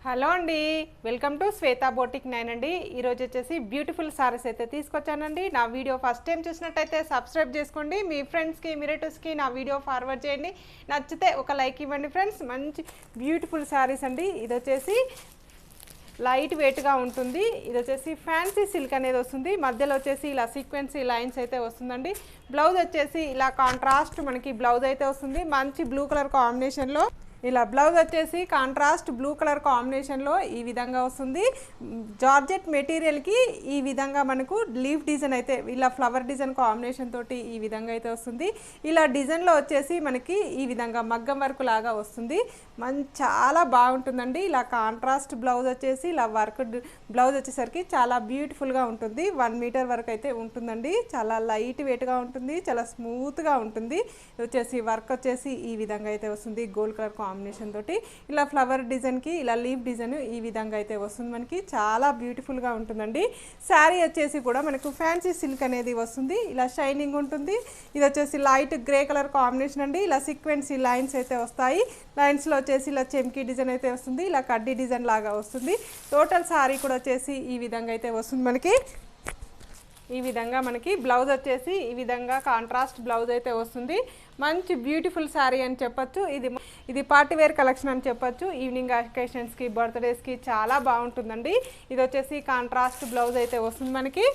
Hello అండి, welcome to Shweta boutique 9 అండి. ఈరోజు వచ్చేసి బ్యూటిఫుల్ సారీస్ అయితే తీసుకొచ్చానండి. నా వీడియో ఫస్ట్ టైం చూసినట్టయితే సబ్స్క్రైబ్ చేసుకోండి. మీ ఫ్రెండ్స్కి మీ రిలేటివ్స్కి నా వీడియో ఫార్వర్డ్ చేయండి. నచ్చితే ఒక లైక్ ఇవ్వండి ఫ్రెండ్స్. మంచి బ్యూటిఫుల్ సారీస్ అండి. ఇది వచ్చేసి లైట్ వెయిట్గా ఉంటుంది. ఇది వచ్చేసి ఫ్యాన్సీ సిల్క్ అనేది వస్తుంది. మధ్యలో వచ్చేసి ఇలా సీక్వెన్సీ లైన్స్ అయితే వస్తుందండి. బ్లౌజ్ వచ్చేసి ఇలా కాంట్రాస్ట్ మనకి బ్లౌజ్ అయితే వస్తుంది. మంచి బ్లూ కలర్ కాంబినేషన్లో ఇలా బ్లౌజ్ వచ్చేసి కాంట్రాస్ట్ బ్లూ కలర్ కాంబినేషన్లో ఈ విధంగా వస్తుంది. జార్జెట్ మెటీరియల్కి ఈ విధంగా మనకు లీఫ్ డిజైన్ అయితే ఇలా ఫ్లవర్ డిజైన్ కాంబినేషన్ తోటి ఈ విధంగా అయితే వస్తుంది. ఇలా డిజైన్లో వచ్చేసి మనకి ఈ విధంగా మగ్గం వర్క్ లాగా వస్తుంది. చాలా బాగుంటుందండి. ఇలా కాంట్రాస్ట్ బ్లౌజ్ వచ్చేసి ఇలా వర్క్ బ్లౌజ్ వచ్చేసరికి చాలా బ్యూటిఫుల్గా ఉంటుంది. 1 మీటర్ వరకు అయితే ఉంటుందండి. చాలా లైట్ వెయిట్గా ఉంటుంది, చాలా స్మూత్గా ఉంటుంది. వచ్చేసి వర్క్ వచ్చేసి ఈ విధంగా అయితే వస్తుంది. గోల్డ్ కలర్ కాంబినేషన్ తోటి ఇలా ఫ్లవర్ డిజైన్కి ఇలా లీఫ్ డిజైన్ ఈ విధంగా అయితే వస్తుంది. మనకి చాలా బ్యూటిఫుల్గా ఉంటుందండి. శారీ వచ్చేసి కూడా మనకు ఫ్యాన్సీ సిల్క్ అనేది వస్తుంది. ఇలా షైనింగ్ ఉంటుంది. ఇది వచ్చేసి లైట్ గ్రే కలర్ కాంబినేషన్ అండి. ఇలా సీక్వెన్సీ లైన్స్ అయితే వస్తాయి. లైన్స్లో వచ్చేసి ఇలా చెమ్కీ డిజైన్ అయితే వస్తుంది. ఇలా కడ్డీ డిజైన్ లాగా వస్తుంది. టోటల్ శారీ కూడా వచ్చేసి ఈ విధంగా అయితే వస్తుంది. మనకి ఈ విధంగా మనకి బ్లౌజ్ వచ్చేసి ఈ విధంగా కాంట్రాస్ట్ బ్లౌజ్ అయితే వస్తుంది. మంచి బ్యూటిఫుల్ శారీ అని చెప్పొచ్చు. ఇది పార్టీ వేర్ కలెక్షన్ అని చెప్పొచ్చు. ఈవినింగ్ అకేషన్స్కి, బర్త్డేస్కి చాలా బాగుంటుందండి. ఇది వచ్చేసి కాంట్రాస్ట్ బ్లౌజ్ అయితే వస్తుంది మనకి.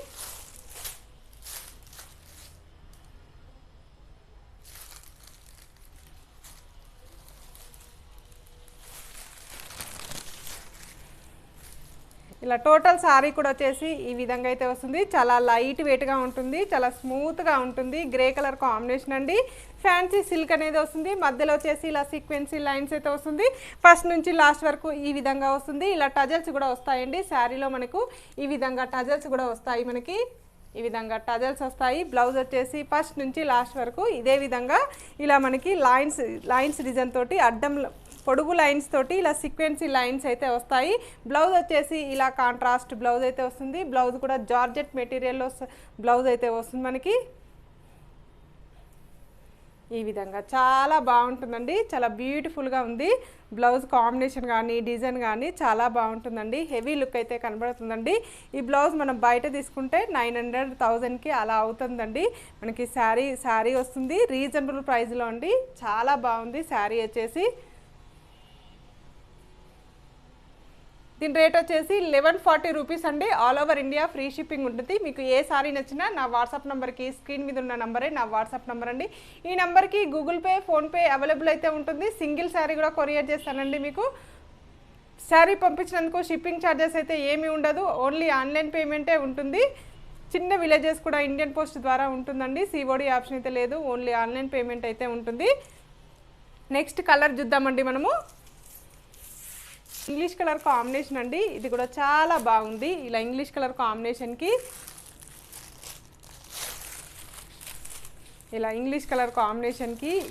ఇలా టోటల్ శారీ కూడా వచ్చేసి ఈ విధంగా అయితే వస్తుంది. చాలా లైట్ వెయిట్గా ఉంటుంది, చాలా స్మూత్గా ఉంటుంది. గ్రే కలర్ కాంబినేషన్ అండి. ఫ్యాన్సీ సిల్క్ అనేది వస్తుంది. మధ్యలో వచ్చేసి ఇలా సీక్వెన్సీ లైన్స్ అయితే వస్తుంది. ఫస్ట్ నుంచి లాస్ట్ వరకు ఈ విధంగా వస్తుంది. ఇలా టజల్స్ కూడా వస్తాయండి. శారీలో మనకు ఈ విధంగా టజల్స్ కూడా వస్తాయి. మనకి ఈ విధంగా టజల్స్ వస్తాయి. బ్లౌజ్ వచ్చేసి ఫస్ట్ నుంచి లాస్ట్ వరకు ఇదే విధంగా ఇలా మనకి లైన్స్ డిజైన్ తోటి అడ్డం పొడుగు లైన్స్ తోటి ఇలా సీక్వెన్సీ లైన్స్ అయితే వస్తాయి. బ్లౌజ్ వచ్చేసి ఇలా కాంట్రాస్ట్ బ్లౌజ్ అయితే వస్తుంది. బ్లౌజ్ కూడా జార్జెట్ మెటీరియల్లో బ్లౌజ్ అయితే వస్తుంది మనకి. ఈ విధంగా చాలా బాగుంటుందండి. చాలా బ్యూటిఫుల్గా ఉంది. బ్లౌజ్ కాంబినేషన్ కానీ డిజైన్ కానీ చాలా బాగుంటుందండి. హెవీ లుక్ అయితే కనబడుతుందండి. ఈ బ్లౌజ్ మనం బయట తీసుకుంటే 900-1000కి అలా అవుతుందండి. మనకి శారీ వస్తుంది రీజనబుల్ ప్రైస్లో అండి. చాలా బాగుంది శారీ వచ్చేసి. దీని రేట్ వచ్చేసి 1140 రూపీస్ అండి. All over India free shipping ఉంటుంది. మీకు ఏ సారీ నచ్చినా నా వాట్సాప్ నెంబర్కి, స్క్రీన్ మీద ఉన్న నెంబరే నా వాట్సాప్ నెంబర్ అండి. ఈ నెంబర్కి గూగుల్ పే, ఫోన్పే అవైలబుల్ అయితే ఉంటుంది. సింగిల్ శారీ కూడా కొరియర్ చేస్తానండి. మీకు శారీ పంపించినందుకు షిప్పింగ్ ఛార్జెస్ అయితే ఏమీ ఉండదు. ఓన్లీ ఆన్లైన్ పేమెంటే ఉంటుంది. చిన్న విలేజెస్ కూడా ఇండియన్ పోస్ట్ ద్వారా ఉంటుందండి. సిఓడి ఆప్షన్ అయితే లేదు. ఓన్లీ ఆన్లైన్ పేమెంట్ అయితే ఉంటుంది. నెక్స్ట్ కలర్ చూద్దామండి మనము. ఇంగ్లీష్ కలర్ కాంబినేషన్ అండి. ఇది కూడా చాలా బాగుంది. ఇలా ఇంగ్లీష్ కలర్ కాంబినేషన్కి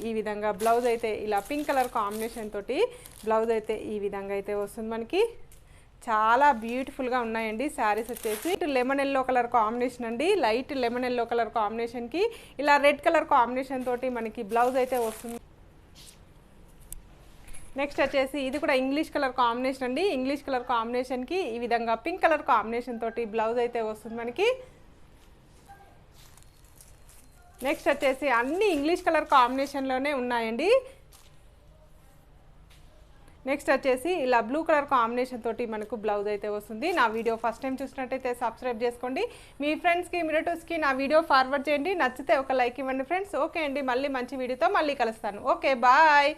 ఈ విధంగా బ్లౌజ్ అయితే ఇలా పింక్ కలర్ కాంబినేషన్ తోటి బ్లౌజ్ అయితే ఈ విధంగా అయితే వస్తుంది మనకి. చాలా బ్యూటిఫుల్గా ఉన్నాయండి శారీస్ వచ్చేసి. లెమన్ ఎల్లో కలర్ కాంబినేషన్ అండి. లైట్ లెమన్ ఎల్లో కలర్ కాంబినేషన్కి ఇలా రెడ్ కలర్ కాంబినేషన్ తోటి మనకి బ్లౌజ్ అయితే వస్తుంది. నెక్స్ట్ వచ్చేసి ఇది కూడా ఇంగ్లీష్ కలర్ కాంబినేషన్ అండి. ఇంగ్లీష్ కలర్ కాంబినేషన్కి ఈ విధంగా పింక్ కలర్ కాంబినేషన్ తోటి బ్లౌజ్ అయితే వస్తుంది మనకి. నెక్స్ట్ వచ్చేసి అన్ని ఇంగ్లీష్ కలర్ కాంబినేషన్లోనే ఉన్నాయండి. నెక్స్ట్ వచ్చేసి ఇలా బ్లూ కలర్ కాంబినేషన్ తోటి మనకు బ్లౌజ్ అయితే వస్తుంది. నా వీడియో ఫస్ట్ టైం చూసినట్టయితే సబ్స్క్రైబ్ చేసుకోండి. మీ ఫ్రెండ్స్కి, మీ రిలేటివ్స్కి నా వీడియో ఫార్వర్డ్ చేయండి. నచ్చితే ఒక లైక్ ఇవ్వండి ఫ్రెండ్స్. ఓకే అండి, మళ్ళీ మంచి వీడియోతో మళ్ళీ కలుస్తాను. Okay, bye.